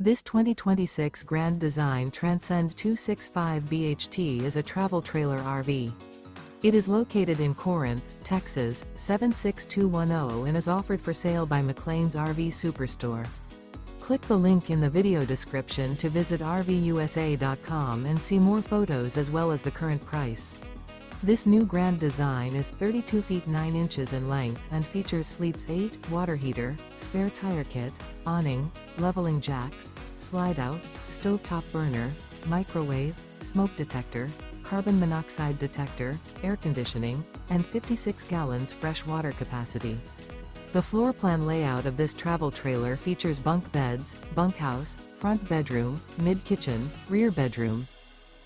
This 2026 Grand Design Transcend 265 BHT is a travel trailer RV. It is located in Corinth, Texas, 76210 and is offered for sale by McClain's RV Superstore. Click the link in the video description to visit RVUSA.com and see more photos as well as the current price. This new Grand Design is 32 feet 9 inches in length and features Sleep's 8, water heater, spare tire kit, awning, leveling jacks, slide-out, stovetop burner, microwave, smoke detector, carbon monoxide detector, air conditioning, and 56 gallons fresh water capacity. The floor plan layout of this travel trailer features bunk beds, bunkhouse, front bedroom, mid-kitchen, rear bedroom.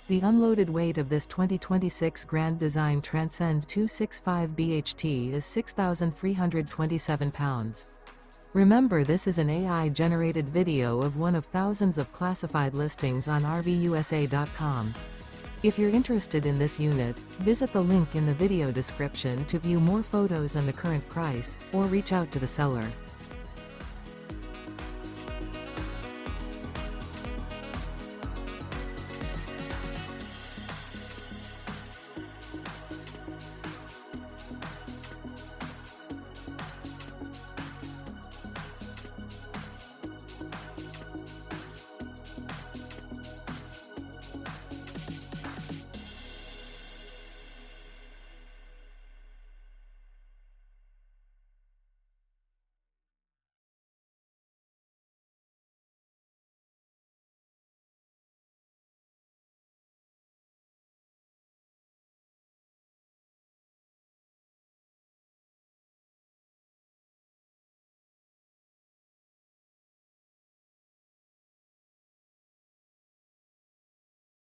The unloaded weight of this 2026 Grand Design Transcend 265 BHT is 6,327 pounds. Remember, this is an AI-generated video of one of thousands of classified listings on RVUSA.com. If you're interested in this unit, visit the link in the video description to view more photos and the current price, or reach out to the seller.